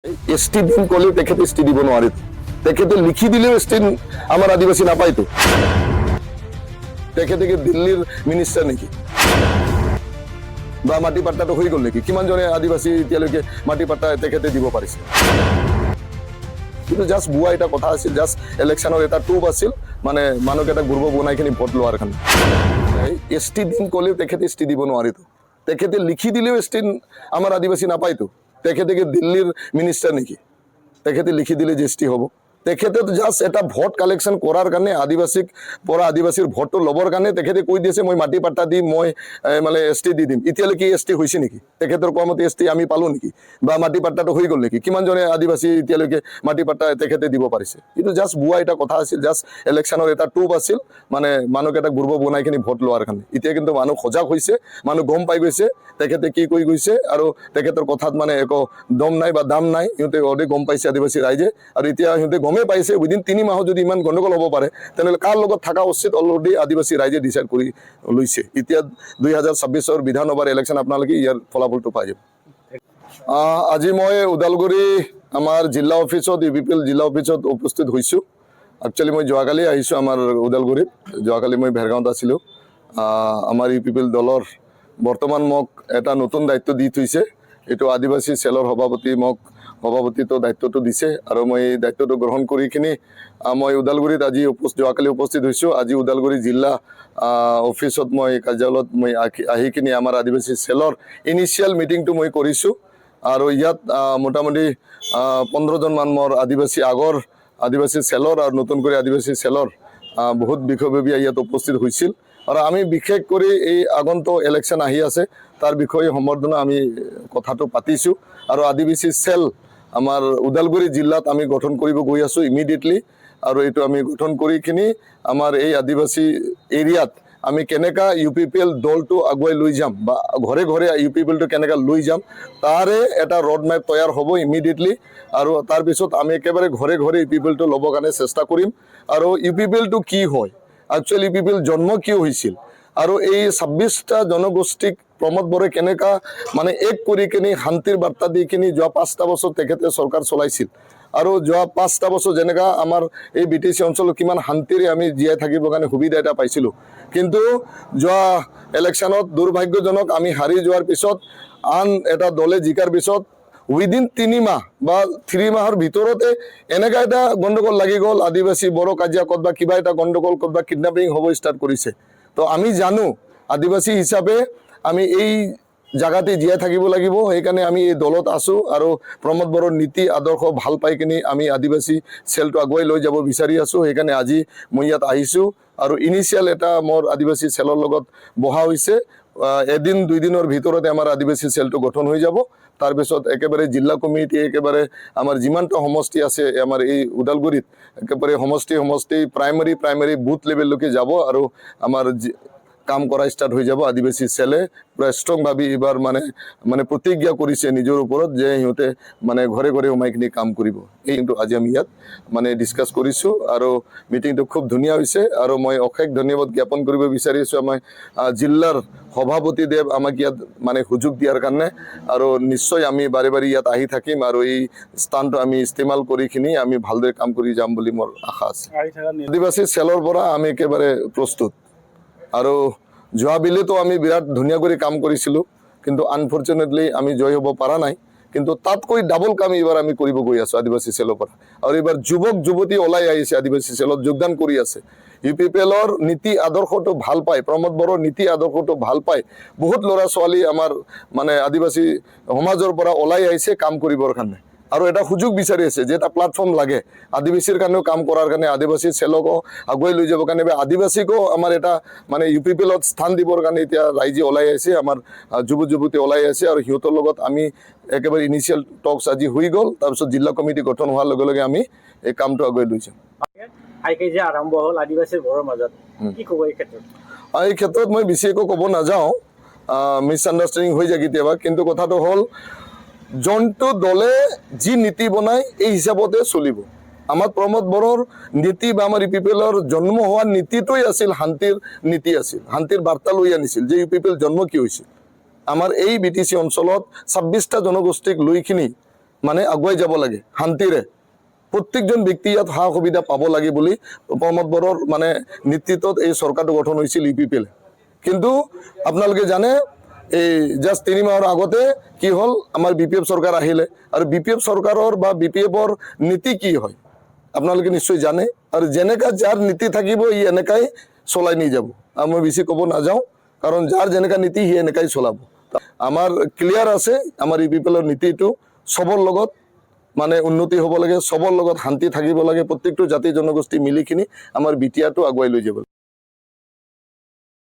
ST দিন কলে তেখেতে এসটি দিব নোৱাৰে তেখেতে লিখি দিলেও এসটি আমাৰ আদিবাসী নাপায়তো তেখেতে কি দিল্লীৰ মিনিষ্টাৰ নেকি বা মাটি পাট্টাটো হৈ গ'ল নেকি কিমান জনে আদিবাসী এতিয়ালৈকে মাটি পাট্টা তেখেতে দিব পাৰিছে কিন্তু জাষ্ট বুৱা এটা কথা আছিল জাষ্ট ইলেকশ্যনৰ এটা টুব আছিল মানে মানুহকেইটা গুৰুব বনাইখিনি ভোট লোৱাৰ কাৰণে এসটি দিন কলে তেখেতে এসটি দিব নোৱাৰেতো তেখেতে লিখি দিলেও এসটি আমাৰ আদিবাসী নাপায়তো তেখেতে কি দিল্লীৰ মিনিষ্টাৰ নেকি তেখেতে লিখি দিলে যে এসটি হ'ব তেখেতে জাষ্ট এটা ভোট কালেকশ্যন কৰাৰ কাৰণে আদিবাসীক পৰা আদিবাসীৰ ভোটটো ল'বৰ কাৰণে তেখেতে কৈ দিছে মই মাটি পাট্টা দিম মই মানে এসটি দি দিম এতিয়ালৈকে এসটি হৈছে নেকি তেখেতৰ কোৱামতে এসটি আমি পালো নেকি বা মাটি পাট্টাটো হৈ গ'ল নেকি কিমান জনে আদিবাসী এতিয়ালৈকে মাটি পাট্টা তেখেতে দিব পাৰিছে কিন্তু জাষ্ট বুৱা এটা কথা আছিল জাষ্ট ইলেকশ্যনৰ এটা টুব আছিল মানে মানুহকেইটা গুৰুব বনাইখিনি ভোট লোৱাৰ কাৰণে এতিয়া কিন্তু মানুহ সজাগ হৈছে মানুহ গম পাই গৈছে তেখেতে কি কৈ গৈছে আৰু তেখেতৰ কথাত মানে একো দম নাই বা দাম নাই সিহঁতে অলৰেডি গম পাইছে আদিবাসী ৰাইজে আৰু এতিয়া সিহঁতে গমেই পাইছে উইদিন 3 মাহত যদি ইমান গণ্ডগোল হ'ব পাৰে তেনেহ'লে কাৰ লগত থকা উচিত অলৰেডি আদিবাসী ৰাইজে ডিচাইড কৰি লৈছে এতিয়া 2026 বিধানসভাৰ ইলেকশ্যন আপোনালোকে ইয়াৰ ফলাফলটো পাই যাব আজি মই ওদালগুৰি আমাৰ জিলা অফিচত ইউপিপিএল জিলা অফিচত উপস্থিত হৈছোঁ একচুৱেলি মই যোৱাকালি আহিছোঁ আমাৰ ওদালগুৰিত যোৱাকালি মই ভেৰগাঁৱত আছিলোঁ আমাৰ ইউপিপিএল দলৰ বৰ্তমান মোক এটা নতুন দায়িত্ব দি থৈছে এইটো আদিবাসী চেলৰ সভাপতিটো দায়িত্বটো দিছে আৰু মই এই দায়িত্বটো গ্ৰহণ কৰি কিনি মই ওদালগুৰিত আজি যোৱাকালি উপস্থিত হৈছোঁ আজি ওদালগুৰি জিলা অফিচত মই কাৰ্যালয়ত মই আহি কিনি আমাৰ আদিবাসী চেলৰ ইনিচিয়েল মিটিংটো মই কৰিছোঁ আৰু ইয়াত মোটামুটি 15জন মান মোৰ আগৰ আদিবাসী চেলৰ আৰু নতুন কৰি আদিবাসী চেলৰ বহুত বিষয়ববীয়া ইয়াত উপস্থিত হৈছিল আৰু আমি বিশেষ কৰি এই আগন্তুক ইলেকশ্যন আহি আছে তাৰ বিষয়ে সম্বৰ্ধনা আমি কথাটো পাতিছোঁ আৰু আদিবাসী চেল আমাৰ ওদালগুৰি জিলাত আমি গঠন কৰিব গৈ আছোঁ ইমিডিয়েটলি আৰু এইটো আমি গঠন কৰি কিনি আমাৰ এই আদিবাসী এৰিয়াত আমি কেনেকা ইউপিপিএল দলটো আগুৱাই লৈ যাম বা ঘৰে ঘৰে ইউপিপিএলটো কেনেকা লৈ যাম তাৰে এটা ৰোড মেপ তৈয়াৰ হ'ব ইমিডিয়েটলি আৰু তাৰপিছত আমি একেবাৰে ঘৰে ঘৰে ইউপিপিএলটো ল'বৰ কাৰণে চেষ্টা কৰিম আৰু ইউপিপিএলটো কি হয় একচুৱেলি ইউপিপিএল জন্ম কিয় হৈছিল আৰু এই 26টা জনগোষ্ঠীক প্ৰমোদ বৰে কেনেকা মানে এক কৰি কিনি শান্তিৰ বাৰ্তা দি কিনি যোৱা 5টা বছৰ তেখেতে চৰকাৰ চলাইছিল আৰু যোৱা 5টা বছৰ যেনেকা আমাৰ এই বিটিচি অঞ্চলত কিমান শান্তিৰে আমি জীয়াই থাকিবৰ কাৰণে সুবিধা এটা পাইছিলোঁ কিন্তু যোৱা ইলেকশ্যনত দুৰ্ভাগ্যজনক আমি হাৰি যোৱাৰ পিছত আন এটা দলে জিকাৰ পিছত উইদিন 3 মাহ বা 3 মাহৰ ভিতৰতে এনেকা এটা গণ্ডগোল লাগি গ'ল আদিবাসী বড়ো কাজিয়া ক'তবা কিবা এটা গণ্ডগোল ক'তবা কিডনেপিং হ'ব ষ্টাৰ্ট কৰিছে তো আমি জানো আদিবাসী হিচাপে আমি এই জাগাতে জীয়াই থাকিব লাগিব সেইকাৰণে আমি এই দলত আছোঁ আৰু প্ৰমোদ বড়োৰ নীতি আদৰ্শ ভাল পাই কিনি আমি আদিবাসী চেলটো আগুৱাই লৈ যাব বিচাৰি আছোঁ সেইকাৰণে আজি মই ইয়াত আহিছোঁ আৰু ইনিচিয়েল এটা মোৰ আদিবাসী চেলৰ লগত বহা হৈছে এদিন 2 দিনৰ ভিতৰতে আমাৰ আদিবাসী চেলটো গঠন হৈ যাব তাৰপিছত একেবাৰে জিলা কমিটি একেবাৰে আমাৰ যিমানটা সমষ্টি আছে আমাৰ এই ওদালগুৰিত একেবাৰে সমষ্টি প্ৰাইমাৰী বুথ লেভেললৈকে যাব আৰু আমাৰ কাম কৰা ষ্টাৰ্ট হৈ যাব আদিবাসী চেলে পুৰা ষ্ট্ৰংভাৱে এবাৰ মানে প্ৰতিজ্ঞা কৰিছে নিজৰ ওপৰত যে সিহঁতে মানে ঘৰে ঘৰে সোমাইখিনি কাম কৰিব এইটো আজি আমি ইয়াত মানে ডিছকাছ কৰিছোঁ আৰু মিটিংটো খুব ধুনীয়া হৈছে আৰু মই অশেষ ধন্যবাদ জ্ঞাপন কৰিব বিচাৰিছোঁ আমাৰ জিলাৰ সভাপতিদেৱ আমাক ইয়াত মানে সুযোগ দিয়াৰ কাৰণে আৰু নিশ্চয় আমি বাৰে বাৰে ইয়াত আহি থাকিম আৰু এই স্থানটো আমি ইস্তেমাল কৰি কিনি আমি ভালদৰে কাম কৰি যাম বুলি মোৰ আশা আছে আদিবাসী চেলৰ পৰা আমি একেবাৰে প্ৰস্তুত আৰু যোৱাবেলিতো আমি বিৰাট ধুনীয়া কৰি কাম কৰিছিলোঁ কিন্তু আনফৰ্চুনেটলি আমি জয় হ'ব পৰা নাই কিন্তু তাতকৈ ডাবল কাম এইবাৰ আমি কৰিব গৈ আছোঁ আদিবাসী চেলৰ পৰা আৰু এইবাৰ যুৱক যুৱতী ওলাই আহিছে আদিবাসী চেলত যোগদান কৰি আছে ইউপিপিএলৰ নীতি আদৰ্শটো ভাল পায় প্ৰমোদ বড়োৰ নীতি আদৰ্শটো ভাল পায় বহুত ল'ৰা ছোৱালী আমাৰ মানে আদিবাসী সমাজৰ পৰা ওলাই আহিছে কাম কৰিবৰ কাৰণে আৰু এটা সুযোগ বিচাৰি আছে যে এটা প্লাটফৰ্ম লাগে আদিবাসীৰ কাৰণেও কাম কৰাৰ কাৰণে আদিবাসী চেলকো আগুৱাই লৈ যাবৰ কাৰণে আদিবাসীকো আমাৰ এটা মানে ইউপিপিএলত স্থান দিবৰ কাৰণে এতিয়া ৰাইজে ওলাই আহিছে আমাৰ যুৱতী ওলাই আছে আৰু সিহঁতৰ লগত আমি একেবাৰে ইনিচিয়েল টকছ আজি হৈ গ'ল তাৰপিছত জিলা কমিটি গঠন হোৱাৰ লগে লগে আমি এই কামটো আগুৱাই লৈ যাম যে আৰম্ভ হ'ল আদিবাসী বড়োৰ মাজত কি ক'ব এই ক্ষেত্ৰত মই বেছি একো ক'ব নাযাওঁ মিছ আণ্ডাৰষ্টেণ্ডিং হৈ যায় কেতিয়াবা কিন্তু কথাটো হ'ল জন্তু দলে যি নীতি বনায় এই হিচাপতে চলিব আমাৰ প্ৰমোদ বড়োৰ নীতি বা আমাৰ ইউপিপিএলৰ জন্ম হোৱাৰ নীতিটোৱেই আছিল শান্তিৰ নীতি আছিল শান্তিৰ বাৰ্তা লৈ আনিছিল যে ইউপিপিএল জন্ম কি হৈছিল আমাৰ এই বিটিচি অঞ্চলত 26টা জনগোষ্ঠীক লৈ কিনি মানে আগুৱাই যাব লাগে শান্তিৰে। প্ৰত্যেকজন ব্যক্তি ইয়াত সা সুবিধা পাব লাগে বুলি প্ৰমোদ বড়োৰ মানে নেতৃত্বত এই চৰকাৰটো গঠন হৈছিল UPPL। কিন্তু আপোনালোকে জানে এই জাষ্ট 3 মাহৰ আগতে কি হ'ল, আমাৰ BPF চৰকাৰ আহিলে, আৰু BPF চৰকাৰৰ বা BPFৰ নীতি কি হয় আপোনালোকে নিশ্চয় জানে, আৰু যেনেকা যাৰ নীতি থাকিব ই এনেকাই চলাই নি যাব। আৰু মই বেছি ক'ব নাযাওঁ, কাৰণ যাৰ যেনেকা নীতি সি এনেকাই চলাব। আমাৰ ক্লিয়াৰ আছে আমাৰ UPPLৰ নীতিটো, চবৰ লগত মানে উন্নতি হ'ব লাগে, চবৰ লগত শান্তি থাকিব লাগে, প্ৰত্যেকটো জাতি জনগোষ্ঠী মিলি কিনি আমাৰ বিটিয়াটো আগুৱাই লৈ যাব।